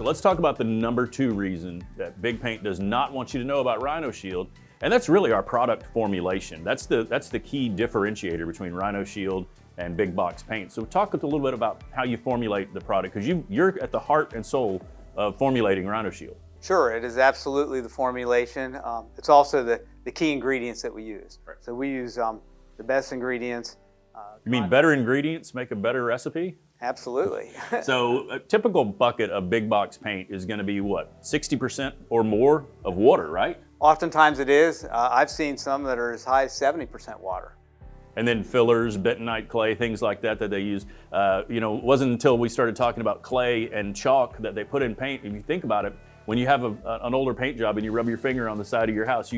So let's talk about the number 2 reason that Big Paint does not want you to know about Rhino Shield, and that's really our product formulation. That's the key differentiator between Rhino Shield and big box paint. So talk a little bit about how you formulate the product, because you're at the heart and soul of formulating Rhino Shield. Sure, it is absolutely the formulation. It's also the key ingredients that we use. Right. So we use the best ingredients. You mean better ingredients make a better recipe? Absolutely. So a typical bucket of big box paint is going to be what, 60% or more of water, right? Oftentimes it is. I've seen some that are as high as 70% water. And then fillers, bentonite clay, things like that they use. It wasn't until we started talking about clay and chalk that they put in paint. If you think about it, when you have an older paint job and you rub your finger on the side of your house,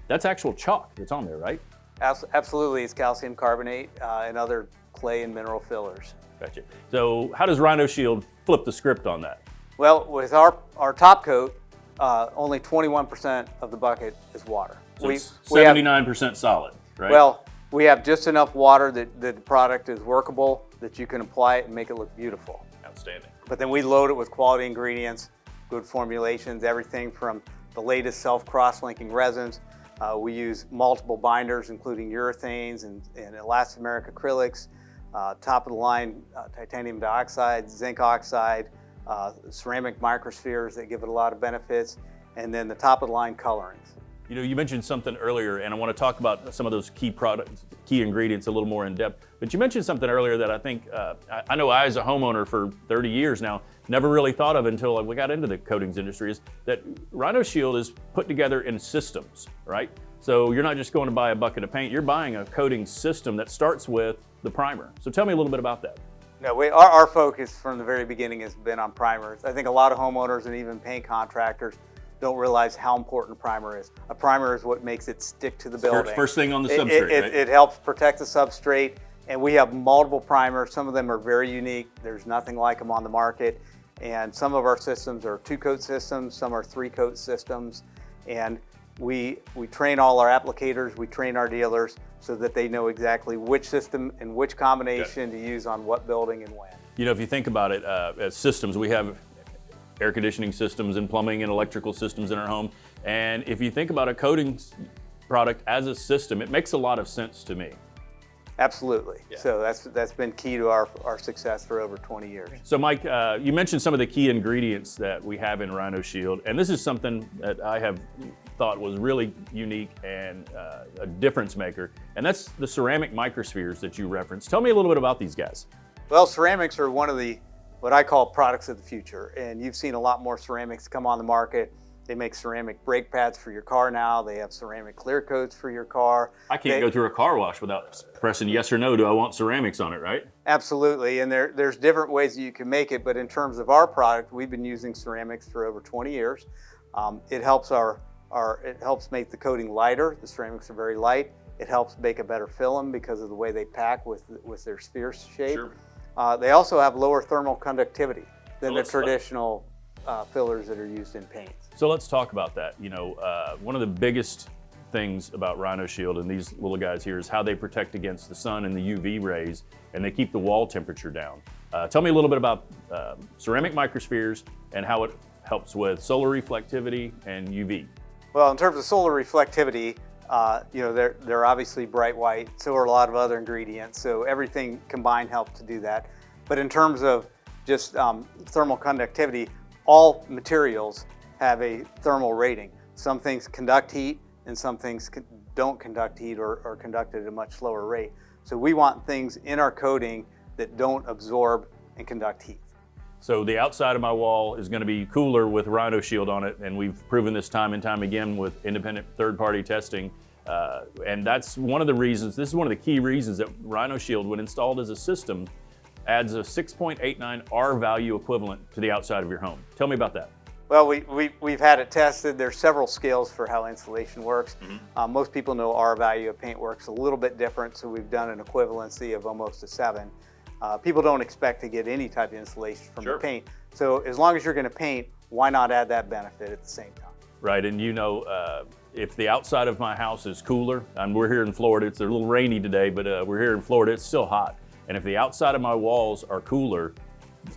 that's actual chalk that's on there, right? Absolutely, it's calcium carbonate and other clay and mineral fillers. Gotcha. So how does Rhino Shield flip the script on that? Well, with our top coat, only 21% of the bucket is water. So it's 79% solid, right? Well, we have just enough water that the product is workable, that you can apply it and make it look beautiful. Outstanding. But then we load it with quality ingredients, good formulations, everything from the latest self-cross-linking resins. We use multiple binders, including urethanes and elastomeric acrylics, top-of-the-line titanium dioxide, zinc oxide, ceramic microspheres that give it a lot of benefits, and then the top-of-the-line colorings. You know, you mentioned something earlier, and I want to talk about some of those key ingredients a little more in depth. But you mentioned something earlier that I think, I know I, as a homeowner for 30 years now, never really thought of until we got into the coatings industry, is that Rhino Shield is put together in systems, right? So you're not just going to buy a bucket of paint, you're buying a coating system that starts with the primer. So tell me a little bit about that. No, our focus from the very beginning has been on primers. I think a lot of homeowners and even paint contractors don't realize how important a primer is. A primer is what makes it stick to the building. First thing on the substrate, right? It helps protect the substrate, and we have multiple primers. Some of them are very unique. There's nothing like them on the market. And some of our systems are 2-coat systems, some are 3-coat systems. And we train all our applicators, we train our dealers so that they know exactly which system and which combination to use on what building and when. You know, if you think about it, as systems, we have air conditioning systems and plumbing and electrical systems in our home. And if you think about a coating product as a system, it makes a lot of sense to me. Absolutely. Yeah. So that's been key to our success for over 20 years. So Mike, you mentioned some of the key ingredients that we have in Rhino Shield, and this is something that I have thought was really unique and a difference maker, and that's the ceramic microspheres that you referenced. Tell me a little bit about these guys. Well, ceramics are one of what I call products of the future, and you've seen a lot more ceramics come on the market. They make ceramic brake pads for your car now. They have ceramic clear coats for your car. I can't go through a car wash without pressing yes or no, do I want ceramics on it, right? Absolutely, and there's different ways that you can make it, but in terms of our product, we've been using ceramics for over 20 years. It helps it helps make the coating lighter. The ceramics are very light. It helps make a better film because of the way they pack with their sphere shape. Sure. They also have lower thermal conductivity than the traditional fillers that are used in paint. So let's talk about that. You know, one of the biggest things about Rhino Shield and these little guys here is how they protect against the sun and the UV rays, and they keep the wall temperature down. Tell me a little bit about ceramic microspheres and how it helps with solar reflectivity and UV. Well, in terms of solar reflectivity, they're obviously bright white, so are a lot of other ingredients, so everything combined helps to do that. But in terms of just thermal conductivity, all materials have a thermal rating. Some things conduct heat and some things don't conduct heat or conduct at a much slower rate. So we want things in our coating that don't absorb and conduct heat. So the outside of my wall is going to be cooler with Rhino Shield on it, and we've proven this time and time again with independent third-party testing. And that's one of the reasons, this is one of the key reasons that Rhino Shield, when installed as a system, adds a 6.89 R value equivalent to the outside of your home. Tell me about that. Well, we've had it tested. There's several scales for how insulation works. Mm-hmm. Most people know R value of paint works a little bit different, so we've done an equivalency of almost a 7. People don't expect to get any type of insulation from the paint. So as long as you're going to paint, why not add that benefit at the same time? Right, and you know, if the outside of my house is cooler, and we're here in Florida, it's a little rainy today, but we're here in Florida, it's still hot. And if the outside of my walls are cooler,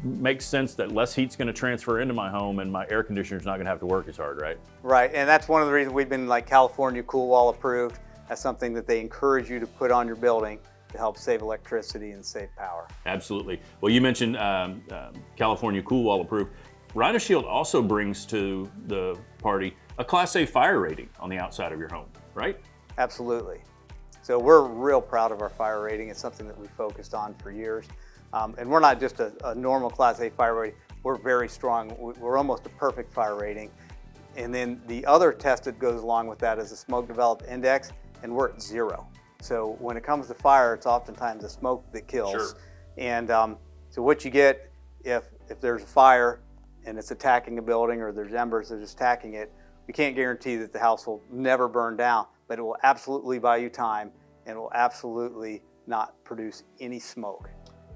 makes sense that less heat's going to transfer into my home and my air conditioner's not going to have to work as hard, right? Right, and that's one of the reasons we've been like California Cool Wall approved. That's something that they encourage you to put on your building to help save electricity and save power. Absolutely. Well, you mentioned California Cool Wall approved. Rhino Shield also brings to the party a Class A fire rating on the outside of your home, right? Absolutely. So we're real proud of our fire rating. It's something that we focused on for years. And we're not just a normal Class A fire rating. We're very strong. We're almost a perfect fire rating. And then the other test that goes along with that is the smoke developed index, and we're at 0. So when it comes to fire, it's oftentimes the smoke that kills. Sure. And so what you get if there's a fire and it's attacking a building, or there's embers that are just attacking it, we can't guarantee that the house will never burn down, but it will absolutely buy you time, and it will absolutely not produce any smoke.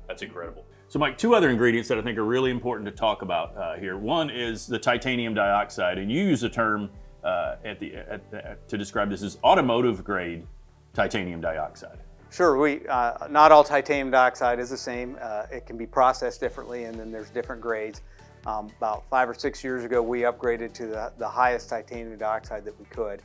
That's incredible. So Mike, 2 other ingredients that I think are really important to talk about here. One is the titanium dioxide, and you use a term to describe this as automotive grade titanium dioxide. Sure, not all titanium dioxide is the same. It can be processed differently, and then there's different grades. About 5 or 6 years ago, we upgraded to the highest titanium dioxide that we could.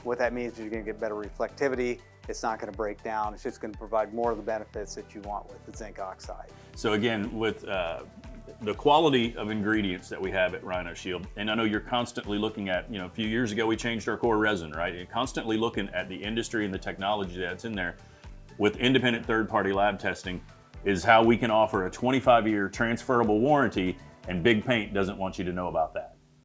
What that means is you're going to get better reflectivity. It's not going to break down. It's just going to provide more of the benefits that you want with the zinc oxide. So again, with the quality of ingredients that we have at Rhino Shield, and I know you're constantly looking at, a few years ago we changed our core resin, right? You're constantly looking at the industry and the technology that's in there. With independent third-party lab testing is how we can offer a 25-year transferable warranty, and Big Paint doesn't want you to know about that.